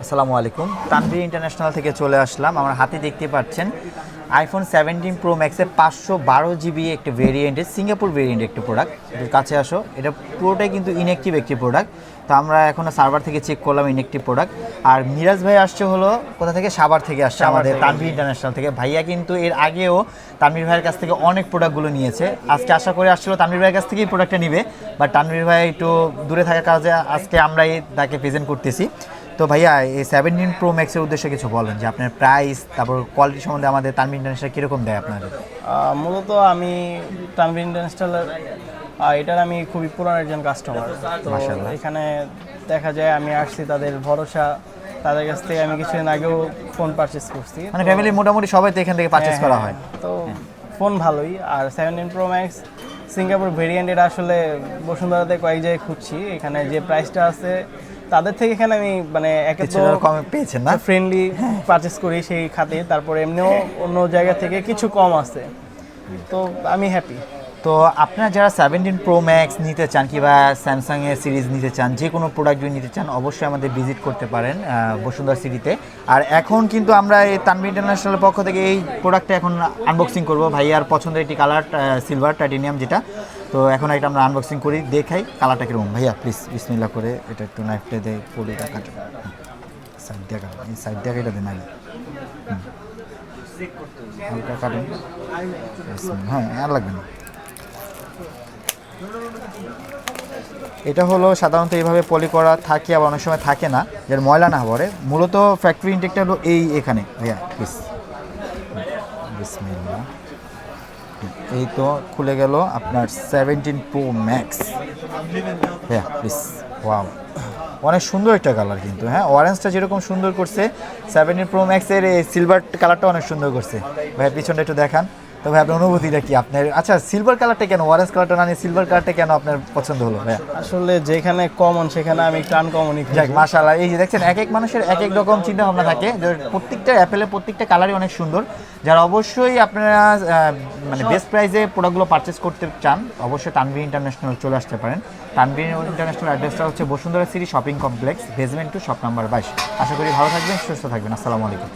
আসসালামু আলাইকুম। তানভীর ইন্টারন্যাশনাল থেকে চলে আসলাম। আমার হাতে দেখতে পাচ্ছেন আইফোন 17 প্রো ম্যাক্সের 512 জিবি একটি ভেরিয়েন্টের সিঙ্গাপুর ভেরিয়েন্ট একটি প্রোডাক্ট। এর কাছে আসো, এটা পুরোটাই কিন্তু ইনঅ্যাক্টিভ একটি প্রোডাক্ট। তো আমরা এখনও সার্ভার থেকে চেক করলাম ইনঅ্যাক্টিভ প্রোডাক্ট। আর মিরাজ ভাই আসছে হলো কোথা থেকে, সাভার থেকে আসছে আমাদের তানভীর ইন্টারন্যাশনাল থেকে। ভাইয়া কিন্তু এর আগেও তানভীর ভাইয়ের কাছ থেকে অনেক প্রোডাক্টগুলো নিয়েছে। আজকে আশা করে আসছিল তানভীর ভাইয়ের কাছ থেকেই প্রোডাক্টটা নিবে, বাট তানভীর ভাই একটু দূরে থাকার কাজে আজকে আমরাই তাকে প্রেজেন্ট করতেছি। তো ভাইয়া এই 17 প্রো ম্যাক্সের উদ্দেশ্যে কিছু বলেন, যে আপনার প্রাইস তারপর কোয়ালিটি সম্বন্ধে আমাদের তানভীর ইন্টারন্যাশনাল কীরকম দেয় আপনাদের? মূলত আমি তানভীর ইন্টারন্যাশনালের এটার আমি খুবই পুরানো একজন কাস্টমার। তো এখানে দেখা যায় আমি আসছি তাদের ভরসা, তাদের কাছ থেকে আমি কিছুদিন আগেও ফোন পারচেস করছি। মানে ফ্যামিলি মোটামুটি সবাই তো এখান থেকে পারচেস করা হয়। তো ফোন ভালোই। আর 17 প্রো ম্যাক্স সিঙ্গাপুর ভেরিয়েন্ট, এটা আসলে বসুন্ধরাতে কয়েক জায়গায় খুঁজছি। এখানে যে প্রাইসটা আছে তাদের থেকে এখানে আমি মানে একে তো কমে পেয়েছেন না, ফ্রেন্ডলি পারচেস করি সেই খাতে, তারপরে এমনিও অন্য জায়গা থেকে কিছু কম আছে, তো আমি হ্যাপি। তো আপনারা যারা 17 প্রো ম্যাক্স নিতে চান কিংবা স্যামসাংয়ের সিরিজ নিতে চান, যে কোনো প্রোডাক্ট যদি নিতে চান অবশ্যই আমাদের ভিজিট করতে পারেন বসুন্ধরা সিটিতে। আর এখন কিন্তু আমরা এই তানভীর ইন্টারন্যাশনালের পক্ষ থেকে এই প্রোডাক্টটা এখন আনবক্সিং করবো। ভাইয়ার পছন্দের একটি কালার সিলভার টাইটেনিয়াম যেটা, তো এখন এটা আমরা আনবক্সিং করি, দেখাই কালারটা কীরকম। ভাইয়া প্লিজ বিসমিল্লাহ করে এটা একটু নাইফটা দিয়ে পলিটা কাটো, সাইড দিয়ে কাটো, এই সাইড দিয়ে এটা দেন আগে, হালকা কাটেন। হ্যাঁ আর লাগবে না। এটা হলো সাধারণত এইভাবে পলি করা থাকে, আবার অনেক সময় থাকে না, যার ময়লা না পড়ে। মূলত ফ্যাক্টরি ইনটেকটা হলো এখানে। ভাইয়া প্লিজ বিসমিল্লাহ। এই তো খুলে গেল আপনার 17 প্রো ম্যাক্স। হ্যাঁ প্লিজ, ওয়াও অনেক সুন্দর একটা কালার কিন্তু। হ্যাঁ, অরেঞ্জটা যেরকম সুন্দর করছে 17 প্রো ম্যাক্সের এই সিলভার কালারটা অনেক সুন্দর করছে। ভাইয়া পিছনটা একটু দেখান তো ভাই, আপনার অনুভূতিটা কি আপনার? আচ্ছা, সিলভার কালারটা কেন, অরেঞ্জ কালারটা না নিয়ে সিলভার কালারটা কেন আপনার পছন্দ হলো ভাইয়া? আসলে যেখানে কমন সেখানে আমি একটু আনকমনই খুঁজি। যাক মাশাআল্লাহ, এই যে দেখছেন এক এক মানুষের এক এক রকম চিন্তা ভাবনা থাকে। প্রত্যেকটা অ্যাপেলের প্রত্যেকটা কালারই অনেক সুন্দর। যারা অবশ্যই আপনারা মানে বেস্ট প্রাইসে প্রোডাক্টগুলো পারচেস করতে চান অবশ্যই তানভীর ইন্টারন্যাশনাল চলে আসতে পারেন। তানভীর ইন্টারন্যাশনাল অ্যাড্রেসটা হচ্ছে Bashundhara city shopping complex, basement 2, shop number 22। আশা করি ভালো থাকবেন, সুস্থ থাকবেন। আসসালামু আলাইকুম।